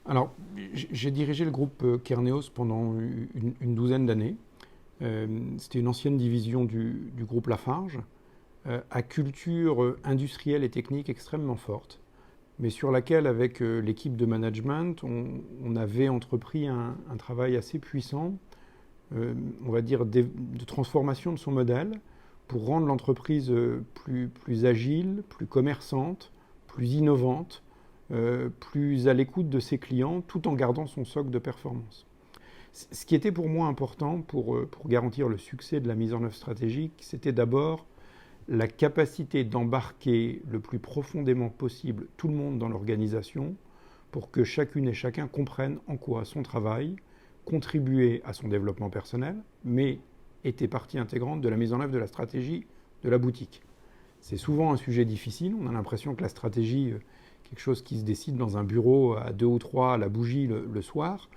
Alors, j'ai dirigé le groupe Kerneos pendant une douzaine d'années. C'était une ancienne division du groupe Lafarge, à culture industrielle et technique extrêmement forte, mais sur laquelle, avec l'équipe de management, on avait entrepris un travail assez puissant, on va dire, de transformation de son modèle pour rendre l'entreprise plus agile, plus commerçante, plus innovante, plus à l'écoute de ses clients, tout en gardant son socle de performance. Ce qui était pour moi important pour garantir le succès de la mise en œuvre stratégique, c'était d'abord la capacité d'embarquer le plus profondément possible tout le monde dans l'organisation pour que chacune et chacun comprenne en quoi son travail contribuait à son développement personnel, mais était partie intégrante de la mise en œuvre de la stratégie de la boutique. C'est souvent un sujet difficile, on a l'impression que la stratégie, quelque chose qui se décide dans un bureau à 2 ou 3 à la bougie le soir,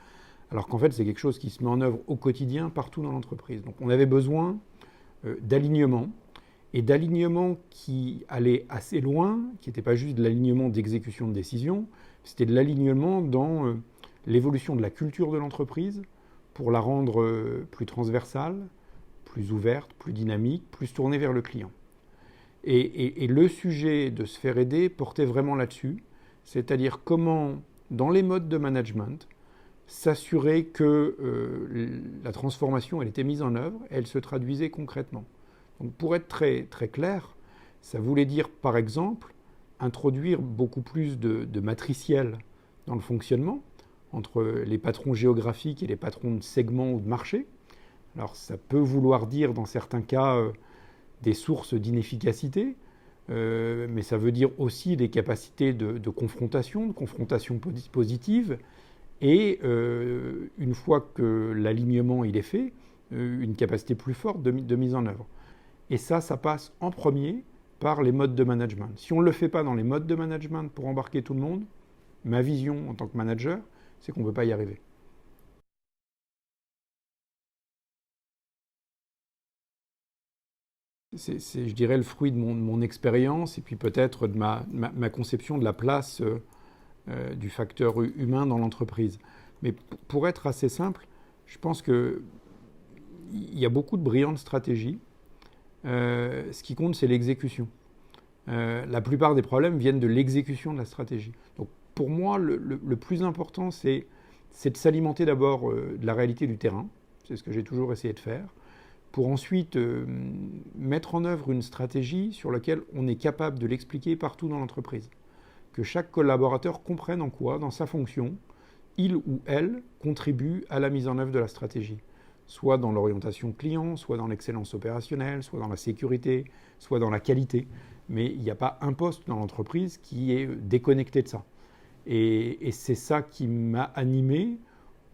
alors qu'en fait c'est quelque chose qui se met en œuvre au quotidien partout dans l'entreprise. Donc on avait besoin d'alignement, et d'alignement qui allait assez loin, qui n'était pas juste de l'alignement d'exécution de décision, c'était de l'alignement dans l'évolution de la culture de l'entreprise pour la rendre plus transversale, plus ouverte, plus dynamique, plus tournée vers le client. Et le sujet de se faire aider portait vraiment là-dessus, c'est-à-dire comment, dans les modes de management, s'assurer que la transformation elle était mise en œuvre et elle se traduisait concrètement. Donc pour être très, très clair, ça voulait dire par exemple introduire beaucoup plus de matriciel dans le fonctionnement entre les patrons géographiques et les patrons de segments ou de marché. Alors ça peut vouloir dire dans certains cas des sources d'inefficacité, mais ça veut dire aussi des capacités de confrontation positive, et une fois que l'alignement il est fait, une capacité plus forte de mise en œuvre. Et ça passe en premier par les modes de management. Si on ne le fait pas dans les modes de management pour embarquer tout le monde, ma vision en tant que manager, c'est qu'on ne peut pas y arriver. C'est, je dirais, le fruit de mon expérience et puis peut-être de ma conception de la place du facteur humain dans l'entreprise. Mais pour être assez simple, je pense qu'il y a beaucoup de brillantes stratégies. Ce qui compte, c'est l'exécution. La plupart des problèmes viennent de l'exécution de la stratégie. Donc pour moi, le plus important, c'est de s'alimenter d'abord de la réalité du terrain. C'est ce que j'ai toujours essayé de faire. Pour ensuite mettre en œuvre une stratégie sur laquelle on est capable de l'expliquer partout dans l'entreprise. Que chaque collaborateur comprenne en quoi, dans sa fonction, il ou elle contribue à la mise en œuvre de la stratégie. Soit dans l'orientation client, soit dans l'excellence opérationnelle, soit dans la sécurité, soit dans la qualité. Mais il n'y a pas un poste dans l'entreprise qui est déconnecté de ça. Et c'est ça qui m'a animé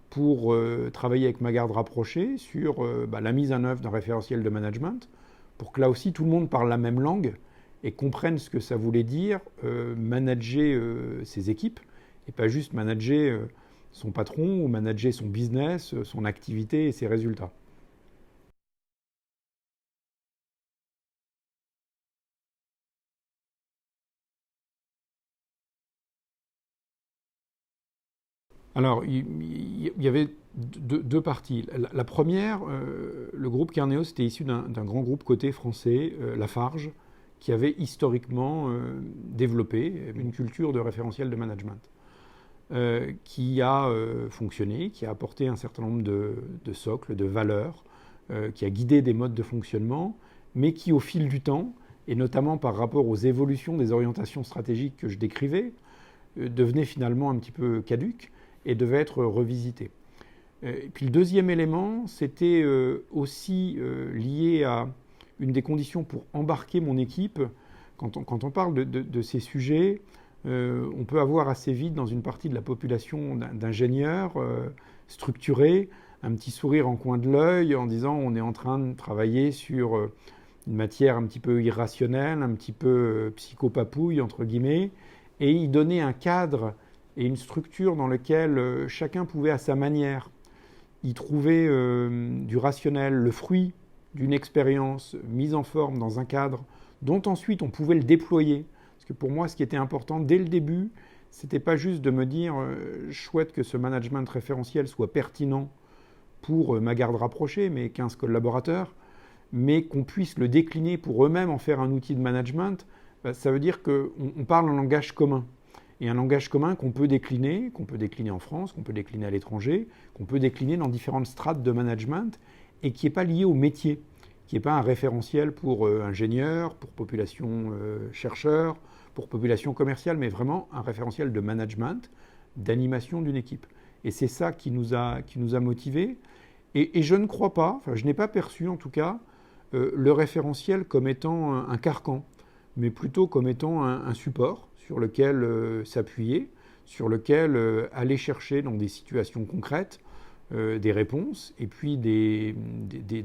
pour travailler avec ma garde rapprochée sur la mise en œuvre d'un référentiel de management, pour que là aussi tout le monde parle la même langue et comprenne ce que ça voulait dire manager ses équipes, et pas juste manager son patron ou manager son business, son activité et ses résultats. Alors, il y avait deux parties. La première, le groupe Kerneos était issu d'un grand groupe coté français, Lafarge, qui avait historiquement développé une culture de référentiel de management, qui a fonctionné, qui a apporté un certain nombre de socles, de valeurs, qui a guidé des modes de fonctionnement, mais qui, au fil du temps, et notamment par rapport aux évolutions des orientations stratégiques que je décrivais, devenait finalement un petit peu caduque et devait être revisité. Et puis le deuxième élément, c'était aussi lié à une des conditions pour embarquer mon équipe. Quand on parle de ces sujets, on peut avoir assez vite dans une partie de la population d'ingénieurs structurés un petit sourire en coin de l'œil en disant on est en train de travailler sur une matière un petit peu irrationnelle, un petit peu psychopapouille entre guillemets, et y donner un cadre et une structure dans lequel chacun pouvait à sa manière y trouver du rationnel, le fruit d'une expérience mise en forme dans un cadre dont ensuite on pouvait le déployer. Parce que pour moi, ce qui était important dès le début, c'était pas juste de me dire chouette que ce management référentiel soit pertinent pour ma garde rapprochée, mes 15 collaborateurs, mais qu'on puisse le décliner pour eux-mêmes en faire un outil de management. Ça veut dire qu'on parle un langage commun. Et un langage commun qu'on peut décliner en France, qu'on peut décliner à l'étranger, qu'on peut décliner dans différentes strates de management et qui n'est pas lié au métier, qui n'est pas un référentiel pour ingénieurs, pour population chercheurs, pour population commerciale, mais vraiment un référentiel de management, d'animation d'une équipe. Et c'est ça qui nous a motivés. Et je ne crois pas, enfin je n'ai pas perçu en tout cas, le référentiel comme étant un carcan, mais plutôt comme étant un support sur lequel s'appuyer, sur lequel aller chercher dans des situations concrètes des réponses et puis des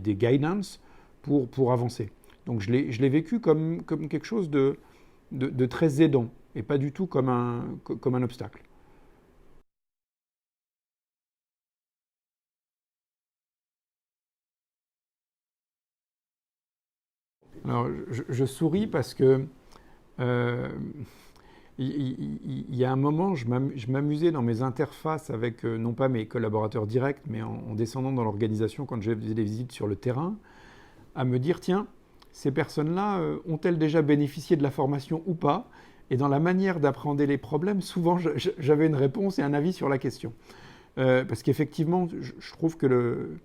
guidance pour avancer. Donc je l'ai vécu comme quelque chose de très aidant et pas du tout comme un obstacle. Alors je souris parce que il y a un moment, je m'amusais dans mes interfaces avec non pas mes collaborateurs directs, mais en descendant dans l'organisation quand je faisais des visites sur le terrain, à me dire, tiens, ces personnes-là ont-elles déjà bénéficié de la formation ou pas? Et dans la manière d'appréhender les problèmes, souvent j'avais une réponse et un avis sur la question. Parce qu'effectivement, je trouve que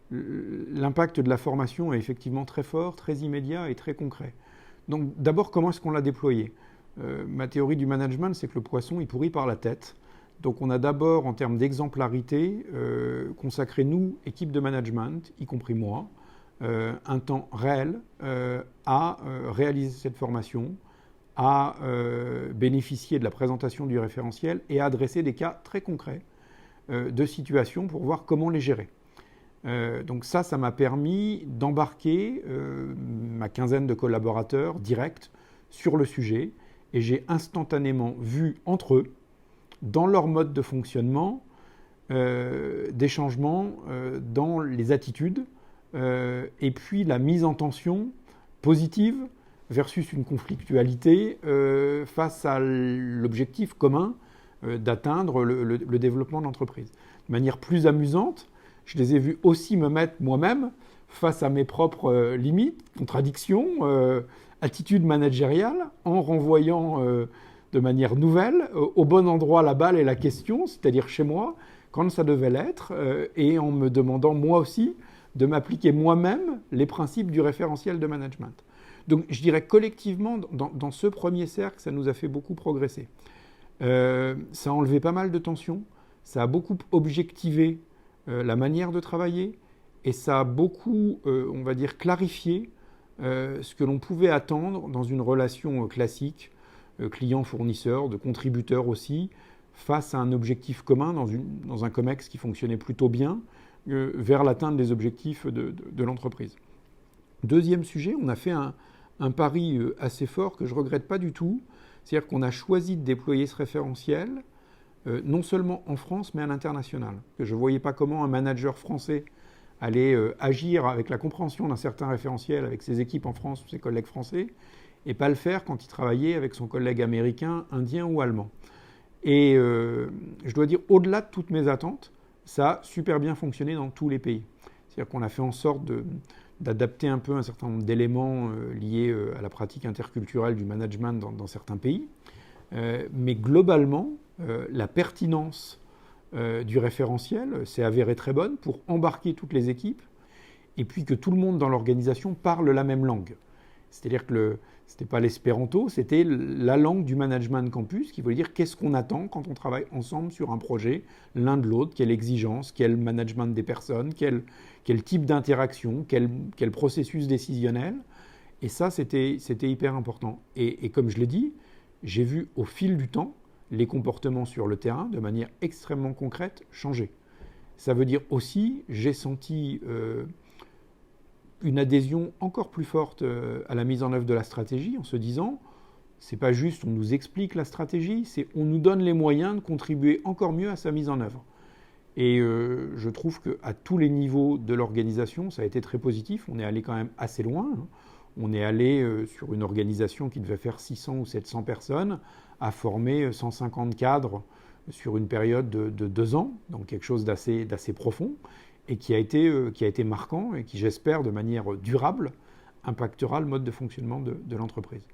l'impact de la formation est effectivement très fort, très immédiat et très concret. Donc d'abord, comment est-ce qu'on l'a déployé? Ma théorie du management, c'est que le poisson, il pourrit par la tête. Donc on a d'abord, en termes d'exemplarité, consacré, nous, équipe de management, y compris moi, un temps réel à réaliser cette formation, à bénéficier de la présentation du référentiel et à adresser des cas très concrets de situations pour voir comment les gérer. Donc ça m'a permis d'embarquer ma quinzaine de collaborateurs directs sur le sujet et j'ai instantanément vu entre eux, dans leur mode de fonctionnement, des changements dans les attitudes et puis la mise en tension positive versus une conflictualité face à l'objectif commun d'atteindre le développement de l'entreprise. De manière plus amusante, je les ai vus aussi me mettre moi-même face à mes propres limites, contradictions, attitudes managériales, en renvoyant de manière nouvelle au bon endroit la balle et la question, c'est-à-dire chez moi, quand ça devait l'être, et en me demandant moi aussi de m'appliquer moi-même les principes du référentiel de management. Donc je dirais collectivement, dans ce premier cercle, ça nous a fait beaucoup progresser. Ça a enlevé pas mal de tensions, ça a beaucoup objectivé la manière de travailler et ça a beaucoup, on va dire, clarifié ce que l'on pouvait attendre dans une relation classique, client-fournisseur, de contributeur aussi, face à un objectif commun dans un COMEX qui fonctionnait plutôt bien, vers l'atteinte des objectifs de l'entreprise. Deuxième sujet, on a fait un pari assez fort que je ne regrette pas du tout, c'est-à-dire qu'on a choisi de déployer ce référentiel non seulement en France, mais à l'international. Je ne voyais pas comment un manager français allait agir avec la compréhension d'un certain référentiel avec ses équipes en France ou ses collègues français, et pas le faire quand il travaillait avec son collègue américain, indien ou allemand. Et je dois dire, au-delà de toutes mes attentes, ça a super bien fonctionné dans tous les pays. C'est-à-dire qu'on a fait en sorte d'adapter un peu un certain nombre d'éléments liés à la pratique interculturelle du management dans certains pays. Mais globalement, la pertinence du référentiel s'est avérée très bonne pour embarquer toutes les équipes et puis que tout le monde dans l'organisation parle la même langue. C'est-à-dire que ce n'était pas l'espéranto, c'était la langue du management campus qui voulait dire qu'est-ce qu'on attend quand on travaille ensemble sur un projet, l'un de l'autre, quelle exigence, quel management des personnes, quel type d'interaction, quel processus décisionnel. Et ça, c'était hyper important. Et comme je l'ai dit, j'ai vu au fil du temps les comportements sur le terrain de manière extrêmement concrète changer. Ça veut dire aussi, j'ai senti une adhésion encore plus forte à la mise en œuvre de la stratégie en se disant, c'est pas juste on nous explique la stratégie, c'est on nous donne les moyens de contribuer encore mieux à sa mise en œuvre. Et je trouve qu'à tous les niveaux de l'organisation, ça a été très positif. On est allé quand même assez loin. on est allé sur une organisation qui devait faire 600 ou 700 personnes, à former 150 cadres sur une période de 2 ans, donc quelque chose d'assez profond, et qui a été marquant et qui, j'espère, de manière durable, impactera le mode de fonctionnement de l'entreprise.